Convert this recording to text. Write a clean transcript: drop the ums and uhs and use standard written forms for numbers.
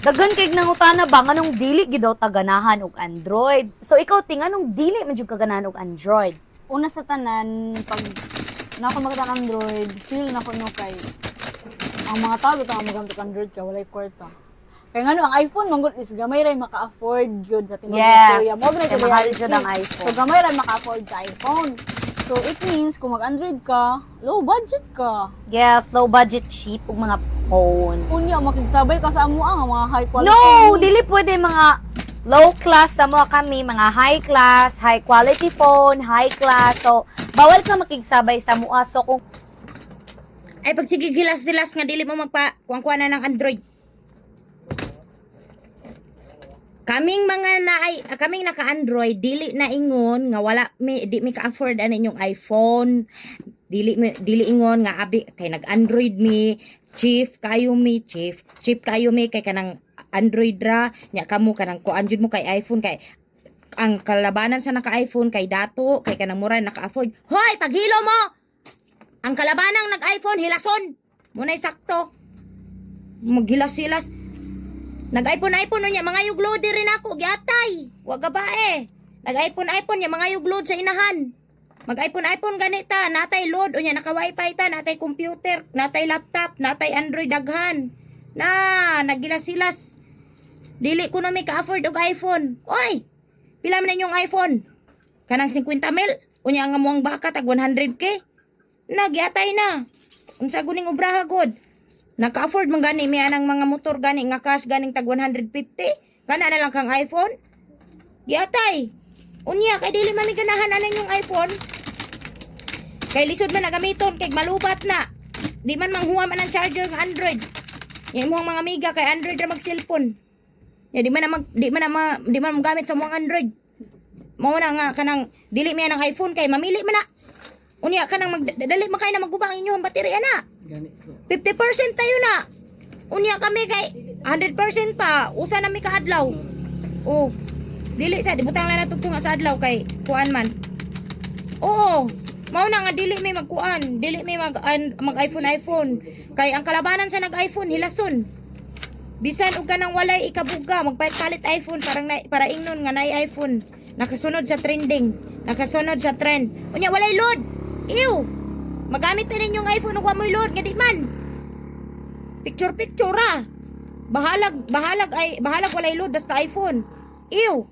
Daghan kay nangutana ba nganong dili gid daw taganahan og Android. So ikaw ting anong dili man jud kaganahan og Android? Una sa tanan, pag nako magkatang Android, feel na ko no kay ang mga tao bitaw magamit og Android kay walay kwarta. Kaya nga no, ang iPhone manggod is gamay ray maka-afford gyud sa tinuod Yes. Mo gina Kay mahal jud ang iPhone. So gamay ray maka-afford sa iPhone. So it means kung mag-Android ka, low budget ka. Yes, low budget cheap ug mga phone. Unya makigsabay ka sa amo ang mga high quality. No, dili pwede mga low class sa mga kami, mga high class, high quality phone, high class. So, bawal ka makigsabay sa mua. So, kung Ay pag sige gilas-gilas nga dili mo magpa kuan na ng Android. Kaming naka-Android dili na ingon nga wala di mi ka-afford ani inyong iPhone. Dili ingon nga abi kay nag-Android mi, chief kayo mi kay kanang Android ra nya kamo kanang kuan jud mo kay iPhone kay ang kalabanan sa naka-iPhone kay dato kay kanang mura naka-afford. Hoy, paghilo mo. Ang kalabanang nag-iPhone hilason. Munay sakto. Maghilas-hilas. Nag-iPhone nya mga yugload rin ako gyatay. Wa gabae. Nag-iPhone nya mga yugload sa inahan. Mag-iPhone ganita, natay load unya naka-wifi ta, natay computer, natay laptop, natay Android daghan. Na, nagilas-silas. Dili ko na may ka-afford og iPhone. Oy! Pila man inyong iPhone? Kanang 50 mil? Unya ang amuang baka tag 100k? Nagyatay na. Unsa guning obraha god? Naka-afford man gani mi anang mga motor gani nga cash ganing tag 150? Kana na lang kang iPhone? Gyatay. Unya kay dili man mi ganahan ana yung iPhone. Kay lisod man nagamiton kay malubat na. Di man manghuwa man ang charger ng Android. Yung imong mga amiga kay Android ra mag-cellphone. Ya di man magamit sa mga Android. Mao na nga kanang dili mi anang iPhone kay mamili man na. Unya kanang dali man kay na maguba ang inyong baterya na. 50% tayo na. Unya kami kay 100% pa. Usa na mi kaadlaw. Oh. Dili sa dibutang lang natugtong sa adlaw kay kuan man. Oo. Mao na nga dili may magkuan, dili may mag iPhone kay ang kalabanan sa nag-iPhone hilason. Bisan og kanang walay ikabuga magpalit iPhone para ingnon nga naay iPhone. Nakasunod sa trending, nakasunod sa trend. Unya walay load. Ew. Magamit na ninyong iPhone ug wa moy load nga di man. Picture ra. Bahalag walay load basta iPhone. Ew.